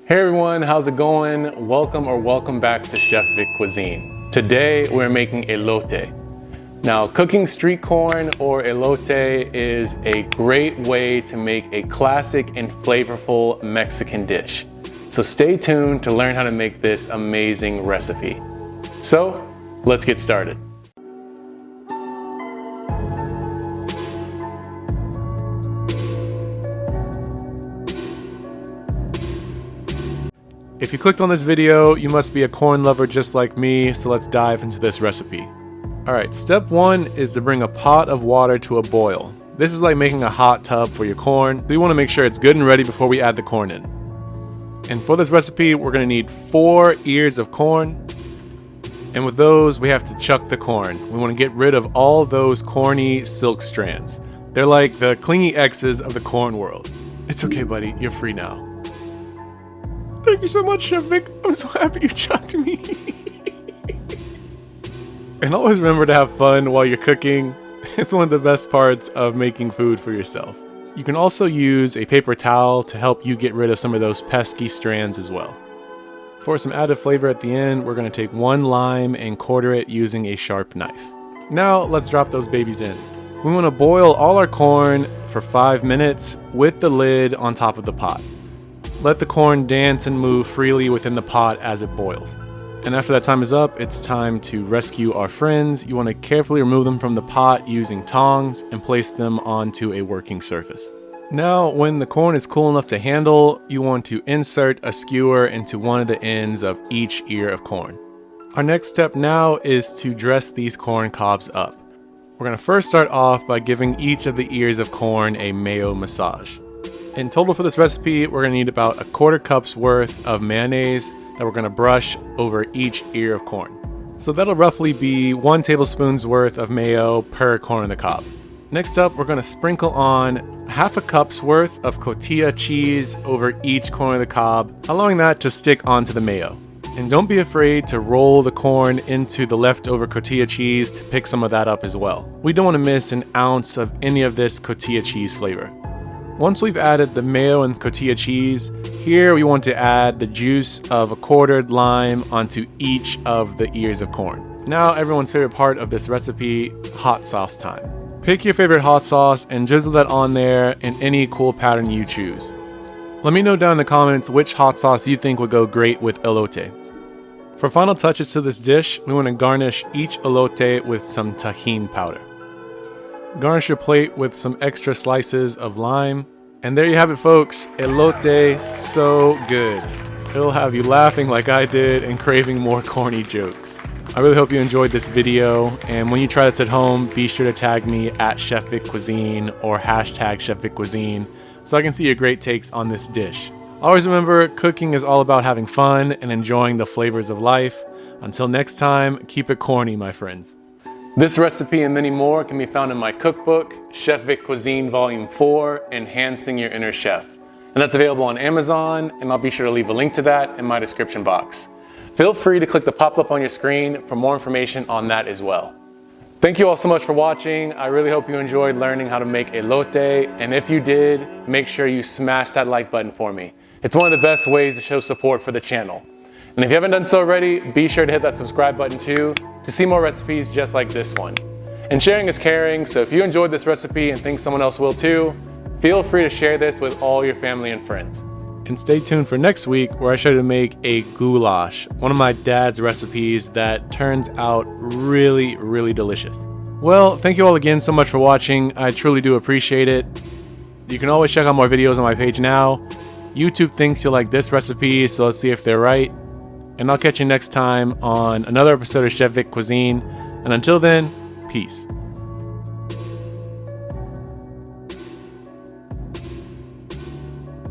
Hey everyone, how's it going? Welcome back to Chef Vic Cuisine. Today we're making elote. Now, cooking street corn or elote is a great way to make a classic and flavorful Mexican dish. So stay tuned to learn how to make this amazing recipe. So, let's get started. If you clicked on this video, you must be a corn lover just like me, so let's dive into this recipe. Alright, step one is to bring a pot of water to a boil. This is like making a hot tub for your corn, so you want to make sure it's good and ready before we add the corn in. And for this recipe, we're going to need 4 ears of corn, and with those, we have to chuck the corn. We want to get rid of all those corny silk strands. They're like the clingy exes of the corn world. It's okay, buddy, you're free now. Thank you so much, Chef Vic. I'm so happy you chucked me. And always remember to have fun while you're cooking. It's one of the best parts of making food for yourself. You can also use a paper towel to help you get rid of some of those pesky strands as well. For some added flavor at the end, we're going to take 1 lime and quarter it using a sharp knife. Now let's drop those babies in. We want to boil all our corn for 5 minutes with the lid on top of the pot. Let the corn dance and move freely within the pot as it boils. And after that time is up, it's time to rescue our friends. You want to carefully remove them from the pot using tongs and place them onto a working surface. Now, when the corn is cool enough to handle, you want to insert a skewer into one of the ends of each ear of corn. Our next step now is to dress these corn cobs up. We're going to first start off by giving each of the ears of corn a mayo massage. In total for this recipe, we're going to need about 1/4 cup's worth of mayonnaise that we're going to brush over each ear of corn. So that'll roughly be 1 tablespoon's worth of mayo per corn on the cob. Next up, we're going to sprinkle on 1/2 cup's worth of cotija cheese over each corn on the cob, allowing that to stick onto the mayo. And don't be afraid to roll the corn into the leftover cotija cheese to pick some of that up as well. We don't want to miss an ounce of any of this cotija cheese flavor. Once we've added the mayo and cotija cheese, here we want to add the juice of a quartered lime onto each of the ears of corn. Now everyone's favorite part of this recipe, hot sauce time. Pick your favorite hot sauce and drizzle that on there in any cool pattern you choose. Let me know down in the comments which hot sauce you think would go great with elote. For final touches to this dish, we want to garnish each elote with some tajin powder. Garnish your plate with some extra slices of lime. And there you have it, folks. Elote, so good. It'll have you laughing like I did and craving more corny jokes. I really hope you enjoyed this video. And when you try this at home, be sure to tag me at Chef Vic Cuisine or hashtag Chef Vic Cuisine so I can see your great takes on this dish. Always remember, cooking is all about having fun and enjoying the flavors of life. Until next time, keep it corny, my friends. This recipe and many more can be found in my cookbook, Chef Vic Cuisine Volume 4, Enhancing Your Inner Chef. And that's available on Amazon, and I'll be sure to leave a link to that in my description box. Feel free to click the pop-up on your screen for more information on that as well. Thank you all so much for watching. I really hope you enjoyed learning how to make elote, and if you did, make sure you smash that like button for me. It's one of the best ways to show support for the channel. And if you haven't done so already, be sure to hit that subscribe button too to see more recipes just like this one. And sharing is caring, so if you enjoyed this recipe and think someone else will too, feel free to share this with all your family and friends. And stay tuned for next week where I show you to make a goulash, one of my dad's recipes that turns out really, really delicious. Well, thank you all again so much for watching. I truly do appreciate it. You can always check out more videos on my page now. YouTube thinks you'll like this recipe, so let's see if they're right. And I'll catch you next time on another episode of Chef Vic Cuisine. And until then, peace.